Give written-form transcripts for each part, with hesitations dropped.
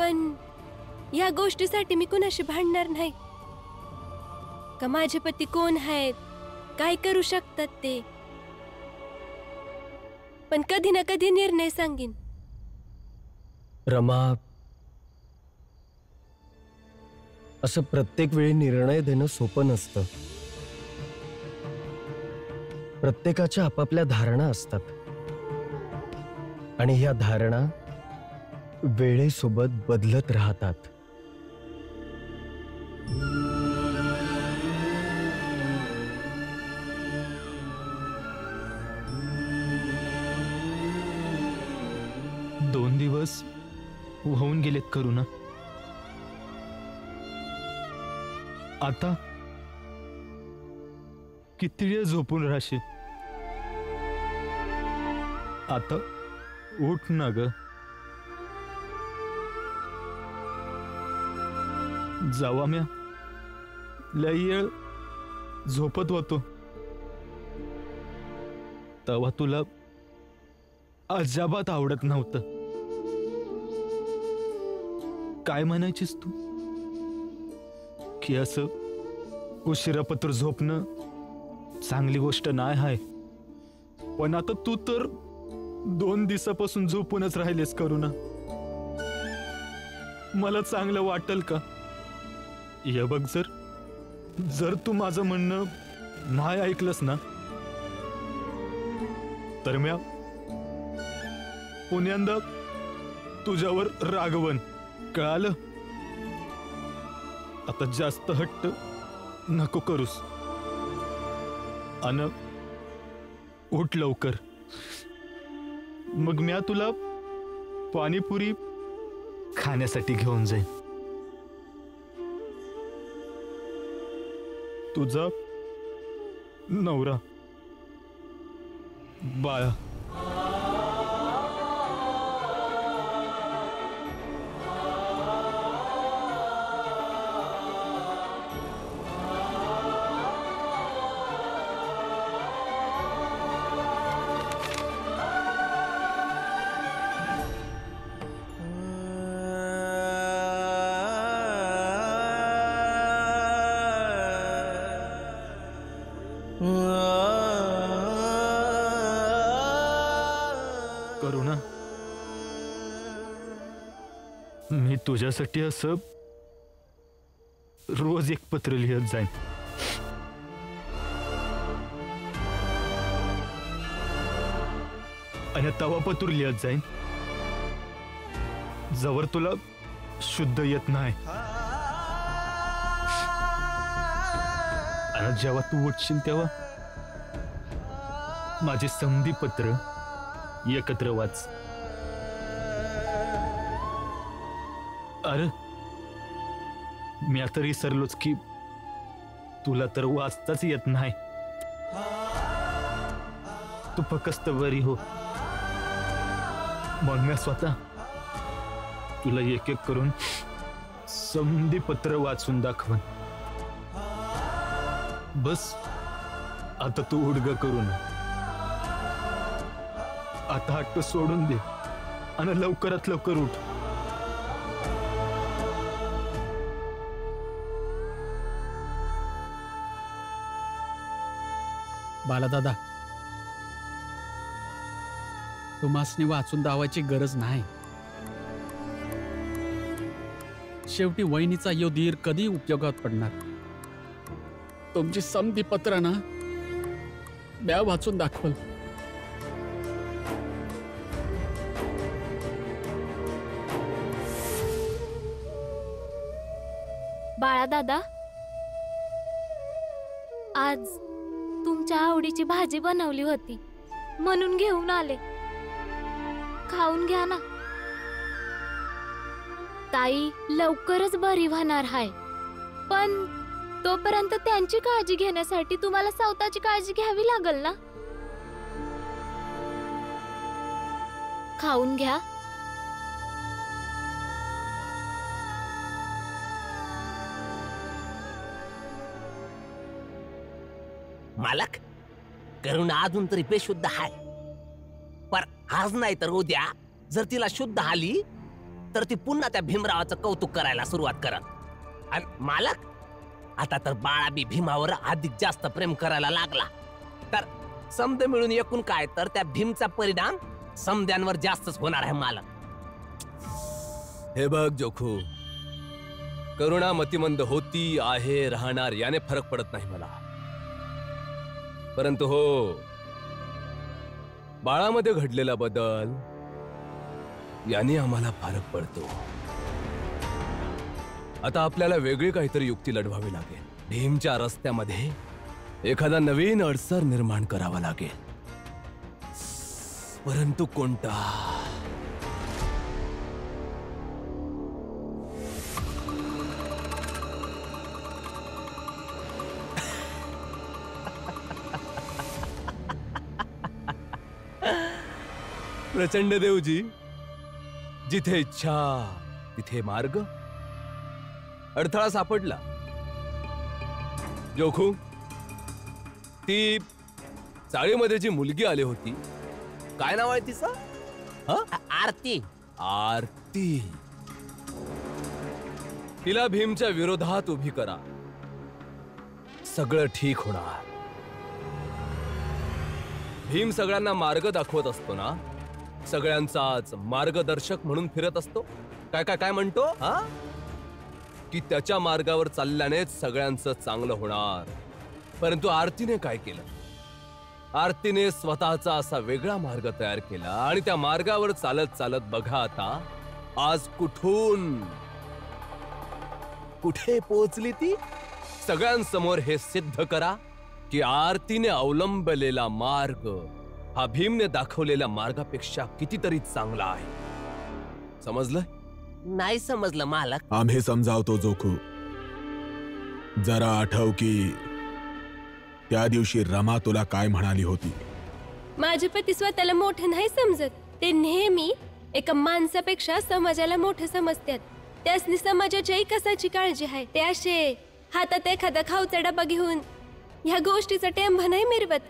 पण या गोष्टीसाठी मी कुणाशी भांडणार नाही. का माझे पती कोण आहेत, काय करू शकतात ते, पण कधी ना कधी निर्णय सांगेन. रमा, असं प्रत्येक वेळी निर्णय देणं सोपं नसतं. प्रत्येकाच्या आपापल्या धारणा असतात आणि ह्या धारणा वेळेसोबत बदलत राहतात. दोन दिवस होऊन गेलेत करुणा. आता किती वेळ झोपून राहशील? आता उठ ना ग. जावा म्या लई वेळ झोपत होतो तेव्हा तुला अजिबात आवडत नव्हतं. काय म्हणायचीस तू की असं उशिरापत्र झोपणं चांगली गोष्ट नाही आहे. पण आता तू तर 2 दिवसापासून झोपूनच राहिलेस करुणा. मला चांगलं वाटेल का? हे बघ, जर तू माझं म्हणणं नाही ऐकलंस ना तर म्या पुण्यांदा तुझ्यावर रागवन. कळालं? आता जास्त हट्ट नको करूस. अन उठ लवकर. मग म्या तुला पाणीपुरी खाण्यासाठी घेऊन जाईन. तुझा नवरा बाळा. करुणा, मी तुझ्यासाठी असं रोज एक पत्र लिहत जाईन. आणि तवा पत्र लिहत जाईन जवळ तुला शुद्ध येत नाही. आणि जेव्हा तू उठशील तेव्हा माझे संधी पत्र एकत्र वाच. अरे मी आता विसरलोच की तुला तर वाचताच येत नाही. तू फक्त बरी हो. मग मी स्वतः तुला एक एक करून संधी पत्र वाचून दाखवन. बस आता तू उडग करू ना. आता हट्ट सोडून दे आणि लवकरात लवकर उठ. बालादादा, तुम्हासनी वाचून दावायची गरज नाही. शेवटी वहिनीचा यो धीर कधी उपयोगात पडणार. तुमची समधी पत्र ना म्या वाचून दाखवल. बाळादादा, आज तुमच्या आवडीची भाजी बनवली होती म्हणून घेऊन आले. खाऊन घ्या ना. ताई लवकरच बरी होणार आहे, पण तोपर्यंत त्यांची काळजी घेण्यासाठी तुम्हाला स्वतःची काळजी घ्यावी लागल ना. खाऊन घ्या. मालक, करुणा अजून तरी बेशुद्ध आहे. पर आज नाही तर उद्या जर तिला शुद्ध आली तर ती पुन्हा त्या भीमरावाचं कौतुक करायला सुरुवात करत। आणि मालक, आता तर बाळा बी भीमावर अधिक जास्त प्रेम करायला लागला, तर समद मिळून एकूण काय तर त्या भीमचा परिणाम समद्यांवर जास्तच होणार आहे मालक। हे बघ जोखू, करुणा मतिमंद होती, आहे, राहणार याने फरक पडत नाही मला, परंतु हो, बाळामध्ये घडलेला बदल याने आम्हाला फरक पडतो। आता आपल्याला वेगळी काहीतरी युक्ती लढवावी लागेल। भीमच्या रस्त्यामध्ये एखादा नवीन अडसर निर्माण करावा लागेल, परंतु कोणता? प्रचंड देवजी, जिथे इच्छा तिथे मार्ग। अडथळा सापडला। जोखू, ती चाळीमध्ये जी मुलगी आली होती, काय नाव आहे तिचं? आरती। आरती, तिला भीमच्या विरोधात उभी करा, सगळं ठीक होणार। भीम सगळ्यांना मार्ग दाखवत असतो ना, सगळ्यांचाच मार्गदर्शक म्हणून फिरत असतो। काय काय काय म्हणतो हा? की त्याच्या मार्गावर चालल्यानेच सगळ्यांचं चांगलं होणार। परंतु आरतीने काय केलं? आरतीने स्वतःचा असा वेगळा मार्ग तयार केला आणि त्या मार्गावर चालत चालत बघा आता आज कुठून कुठे पोहोचली ती। सगळ्यांसमोर हे सिद्ध करा की आरतीने अवलंबलेला मार्ग हा भीमने दाखवलेल्या मार्गापेक्षा कितीतरी चांगला आहे। समजलं? नाही समजलं मालक। आम्ही समजावतो जोखू। जरा आठव की त्या दिवशी रमा तुला काय म्हणाली होती? माझे पती स्वतःला मोठे नाही समजत, ते नेहमी एका माणसापेक्षा समाजाला मोठे समजतात। त्यासनी समाजाच्या विकासाची काळजी आहे। ते असे हातात एखादा खाऊचा डबा घेऊन ह्या गोष्टीचा टेंभा नाही मिरवत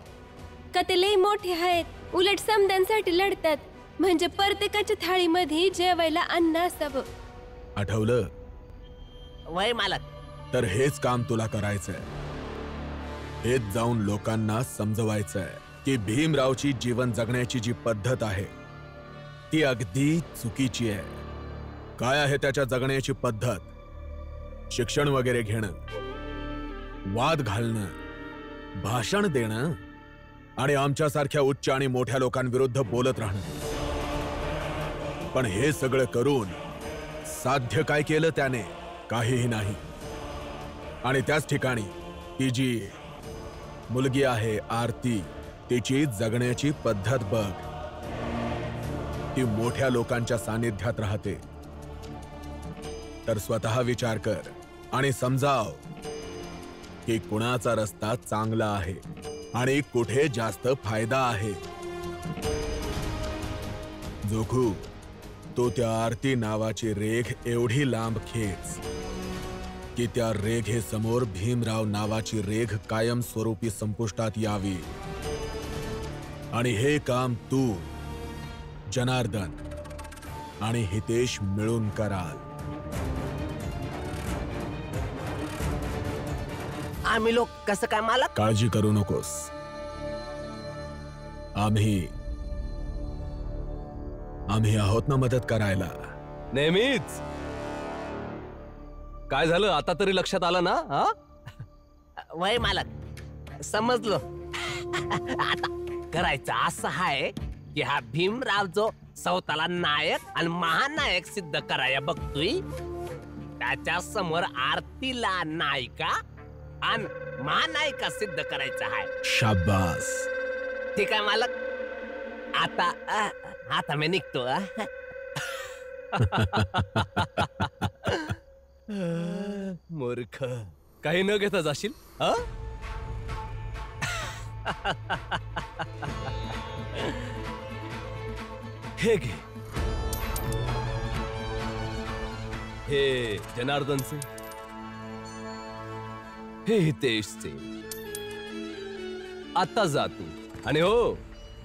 का ते लई मोठे आहेत, उलट समद्यांसाठी लढतात, म्हणजे प्रत्येकाच्या थाळीमध्ये जेवायला अन्न असावं। आठवलं? वय मालक। तर हेच काम तुला करायचंय। हेच जाऊन लोकांना समजवायचंय की भीमरावची जीवन जगण्याची जी पद्धत आहे ती अगदी चुकीची आहे। काय आहे त्याच्या जगण्याची पद्धत? शिक्षण वगैरे घेणं, वाद घालणं, भाषण देणं आणि आमच्यासारख्या उच्च आणि मोठ्या लोकांविरुद्ध बोलत राहणं। पण हे सगळं करून साध्य काय केलं त्याने? काहीही नाही। आणि त्याच ठिकाणी ती जी मुलगी आहे आरती, तिची जगण्याची पद्धत बघ। ती मोठ्या लोकांच्या सानिध्यात राहते। तर स्वतः विचार कर आणि समजाव की कुणाचा रस्ता चांगला आहे आणि कुठे जास्त फायदा आहे। जोखू, तो त्या आरती नावाची रेघ एवढी लांब खेच की त्या रेघेसमोर भीमराव नावाची रेघ कायम स्वरूपी संपुष्टात यावी। आणि हे काम तू, जनार्दन आणि हितेश मिळून कराल। आम्ही लोक कसं काय मालक? काळजी करू नकोस, आम्ही आहोत ना मदत करायला। नेहमीच। काय झालं आता तरी लक्षात आलं ना? हा, वय मालक, समजलो। आता करायचं असं आहे की हा भीमराव जो स्वतःला नायक आणि महानायक सिद्ध कराया बघतोय, त्याच्या समोर आरतीला नायिका आणि महानायिका सिद्ध करायचं आहे। शाबास। ठीक आहे मालक। आता मी निघतो। मूर्ख, काही न घेता जाशील? हा, हे घे, हे जनार्दनचे, हे हितेशचे। आता जा तू, आणि हो,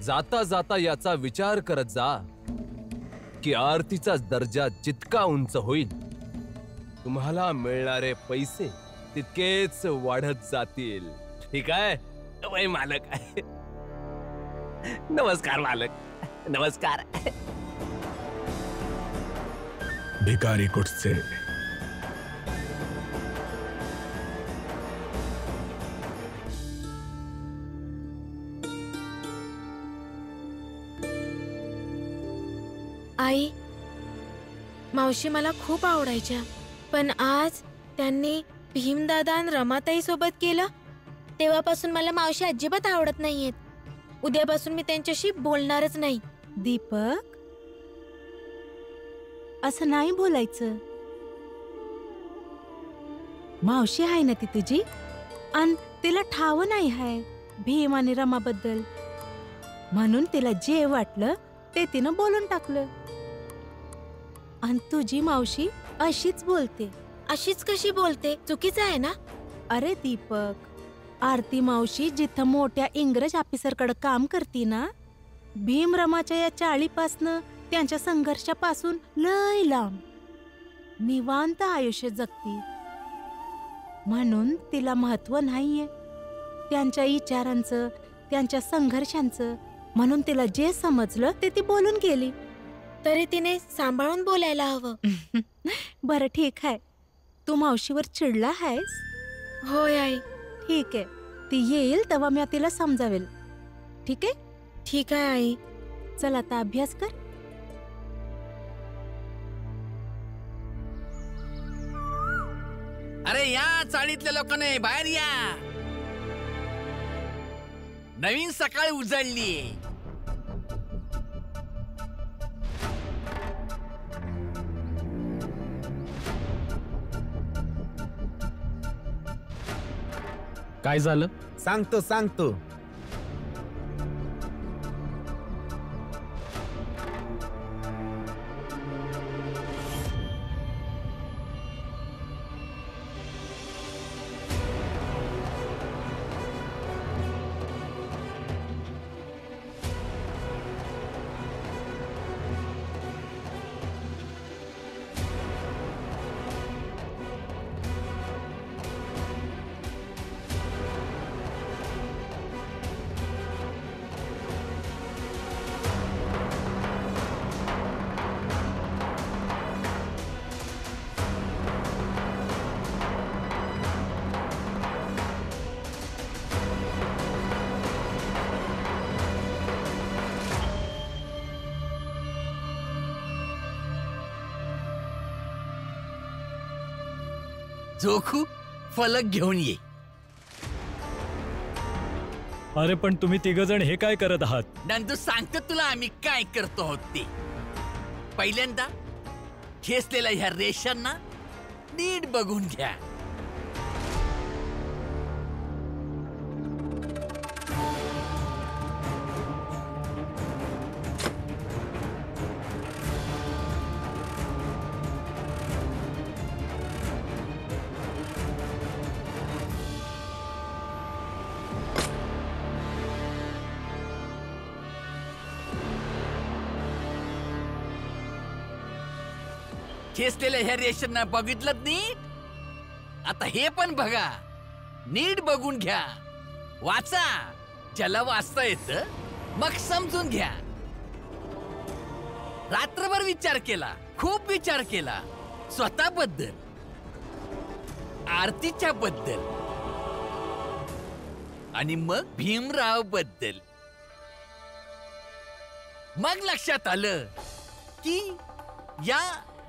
जाता जाता याचा विचार करत जा की आरतीचा दर्जा जितका उंच होईल तुम्हाला मिळणारे पैसे तितकेच वाढत जातील. ठीक आहे वय मालक. नमस्कार मालक. नमस्कार. भिकारी कुठचे. आई, मावशी मला खूप आवडायच्या, पण आज त्यांनी भीमदादा आणि रमाताई सोबत केलं तेव्हापासून मला मावशी अजिबात आवडत नाहीयेत. उद्यापासून मी त्यांच्याशी बोलणारच नाही. दीपक, असं नाही बोलायचं. मावशी आहे ना ती तुझी, आणि तिला ठाव नाही आहे भीम आणि रमाबद्दल, म्हणून तिला जे वाटलं ते तिनं बोलून टाकलं. आणि तुझी मावशी अशीच बोलते. अशीच कशी बोलते? चुकीचं आहे ना? अरे दीपक, आरती मावशी जिथं मोठ्या इंग्रज ऑफिसरकडे काम करती ना, भीम रमाच्या या चाळीपासनं त्यांच्या संघर्षापासून लय लांब निवांत आयुष्य जगती. म्हणून तिला महत्व नाहीये त्यांच्या विचारांचं, त्यांच्या संघर्षांचं. म्हणून तिला जे समजलं ते ती बोलून गेली. तरी तिने सांभाळून बोलायला हवं. बरं ठीक आहे, तू मावशीवर चिडला आहेस? होय आई. ठीक आहे, ती येईल तेव्हा मी तिला समजावेल. ठीक आहे? ठीक आहे आई. चल आता अभ्यास कर. अरे या चाळीतल्या लोकांनी बाहेर या. नवीन सकाळ उजळली. काय झालं? सांगतो. जोखू, फलक घेऊन ये. अरे पण तुम्ही तिघ जण हे काय करत आहात? नंदू, सांगतो तुला आम्ही काय करतो आहोत ते. पहिल्यांदा खेचलेल्या ह्या रेषांना नीट बघून घ्या. खेचलेल्या ह्या रेषांना बघितलं नीट. आता हे पण बघा, नीट बघून घ्या. वाचा, ज्याला वाचता येतं मग समजून घ्या. रात्रभर विचार केला, खूप विचार केला, स्वतःबद्दल, आरतीच्या बद्दल आणि मग भीमराव बद्दल. मग लक्षात आलं की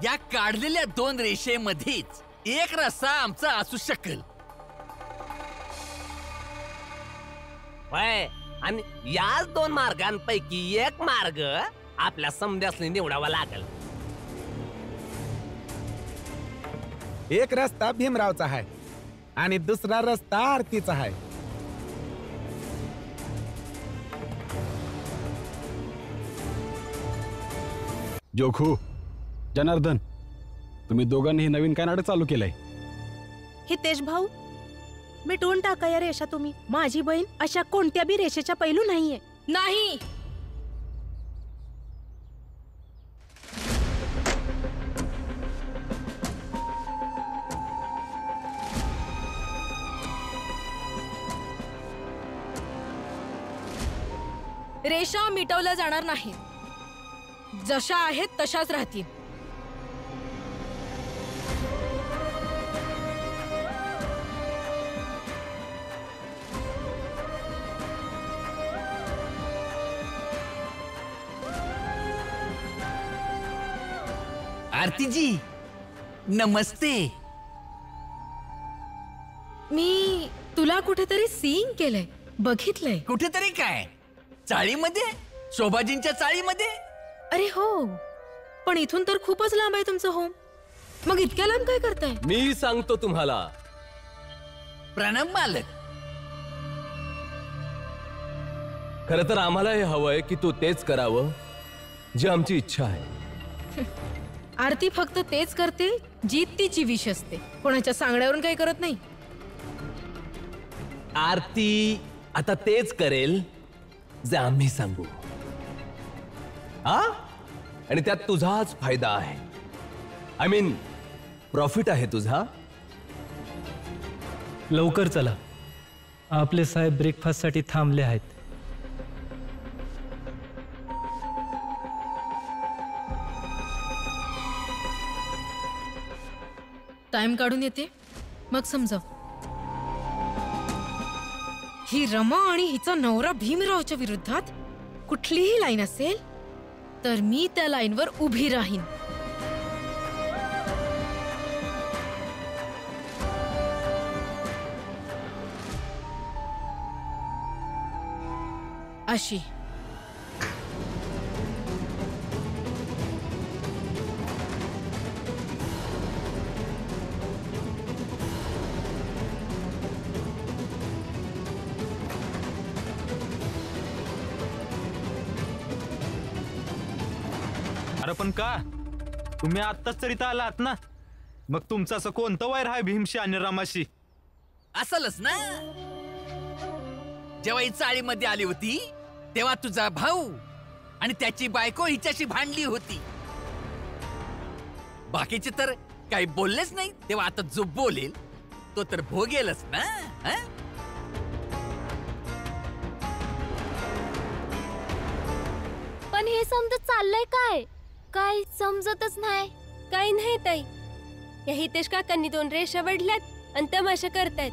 या काढलेल्या दोन रेषेमध्येच एक रस्ता आमचा असू शकेल. आणि याच दोन मार्गांपैकी एक मार्ग आपल्या समध्यासनी निवडावा लागेल. एक रस्ता भीमरावचा आहे आणि दुसरा रस्ता आरतीचा आहे. जोखू, जनार्दन, तुम्ही दोघांनी हे नवीन काय नाटक चालू केलंय? हितेश भाऊ, मिटवून टाका या रेषा तुम्ही. माझी बहीण अशा कोणत्या बी रेषेच्या पैलू नाहीये. नाही. रेषा मिटवल्या जाणार नाही, जशा आहेत तशाच राहतील. आरतीजी नमस्ते. मी तुला कुठेतरी सीइंग केलंय, बघितलंय. कुठेतरी काय? चाळीमध्ये? शोभाजींच्या चाळीमध्ये? अरे हो, पण इथून तर खूपच लांब आहे तुमचं होम. मग इतक्या लांब काय करताय? मी सांगतो तुम्हाला. प्रणव मालक. खरं तर आम्हाला हे हवंय की तू तेच करावं जी आमची इच्छा आहे. आरती फक्त तेच करते जी तिची विश असते, कोणाच्या सांगण्यावरून काही करत नाही. आरती आता तेच करेल जे आम्ही सांगू. हा, आणि त्यात तुझाच फायदा आहे. आय मीन प्रॉफिट आहे तुझा. लवकर चला, आपले साहेब ब्रेकफास्टसाठी थांबले आहेत. टाइम काढून येते, मग समजव. ही रमा आणि हिचा नवरा भीमरावच्या विरुद्धात कुठलीही लाईन असेल तर मी त्या लाईनवर उभी राहीन. अशी. अरे पण का तुम्ही आत्ताच तरी तर आलात ना, मग तुमचं असं कोणतं वैर आहे भीमशी आणि रमाशी? असलच ना, जेव्हा ही चाळीमध्ये आली होती तेव्हा तुझा भाऊ आणि त्याची बायको हिच्याशी भांडली होती. बाकीचे तर काही बोललेच नाही. तेव्हा आता जो बोलेल तो तर भोगेलच ना. पण हे समजत चाललंय काय? काय समजतच नाही. काही नाही ताई, या हितेश काकांनी 2 रेषा वडल्यात आणि तमाशा करतायत.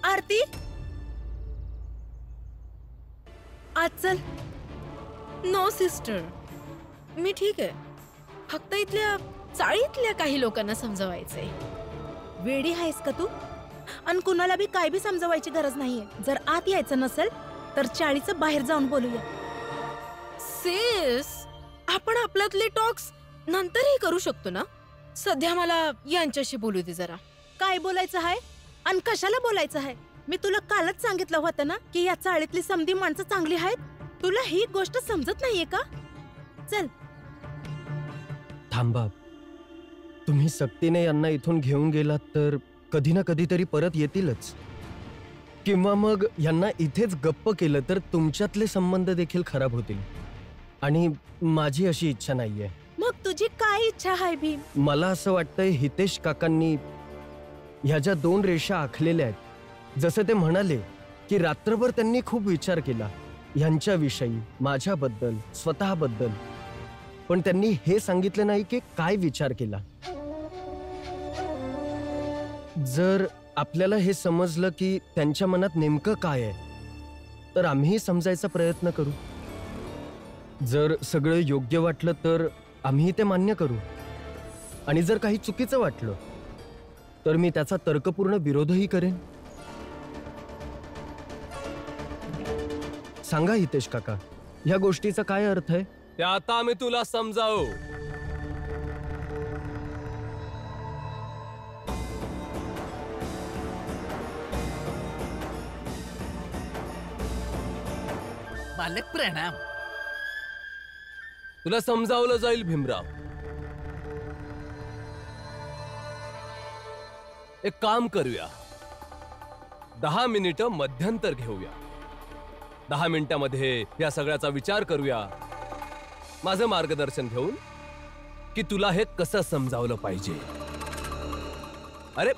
आरती आज चल. नो सिस्टर, मी ठीक आहे. फक्त इथल्या चाळीतल्या काही लोकांना समजवायचंय. वेडी आहेस का तू? आणि कुणाला बी काय बी समजवायची गरज नाहीये. जर आत यायचं नसेल तर चाळीचं बाहेर जाऊन बोलूया. सिस, आपण आपल्यातले टॉक्स नंतरही करू शकतो ना. सध्या मला यांच्याशी बोलू दे जरा. काय बोलायचं आहे आणि कशाला बोलायचं आहे? मी तुला कालच सांगितलं होतं ना की या चाळीतली समधी माणसं चांगली आहेत. तुला ही गोष्ट समजत नाहीये का? चल. थांबा, तुम्ही सक्तीने यांना इथून घेऊन गेलात तर कधी ना कधीतरी परत येतीलच. किंवा मग यांना इथेच गप्प केलं तर तुमच्यातले संबंध देखील खराब होतील. आणि माझी अशी इच्छा नाहीये. मग तुझी काय इच्छा आहे भीम? मला असं वाटतंय हितेश काकांनी ह्या ज्या 2 रेषा आखलेल्या आहेत, जसं ते म्हणाले की रात्रभर त्यांनी खूप विचार केला ह्यांच्याविषयी, माझ्याबद्दल, स्वतःबद्दल. पण त्यांनी हे सांगितलं नाही की काय विचार केला. जर आपल्याला हे समजलं की त्यांच्या मनात नेमकं काय आहे तर आम्ही समजायचा प्रयत्न करू. जर सगळं योग्य वाटलं तर आम्ही ते मान्य करू. आणि जर काही चुकीचं वाटलं तर मी त्याचा तर्कपूर्ण विरोधही करेन. सांगा हितेश काका, ह्या गोष्टीचा काय अर्थ आहे? ते आता आम्ही तुला समजावू. मालक प्रणाम. तुला समजावलं जाईल भीमराव. एक काम करूया, 10 मिनिटं मध्यंतर घेऊया. 10 मिनिटांमध्ये या सगळ्याचा विचार करूया, माझं मार्गदर्शन घेऊन, की तुला हे कसं समजावलं पाहिजे. अरे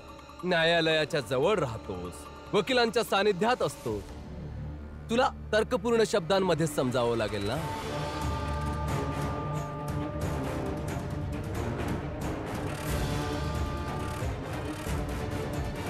न्यायालयाच्या जवळ राहतोस, वकिलांच्या सानिध्यात असतोस, तुला तर्कपूर्ण शब्दांमध्ये समजावं लागेल ना.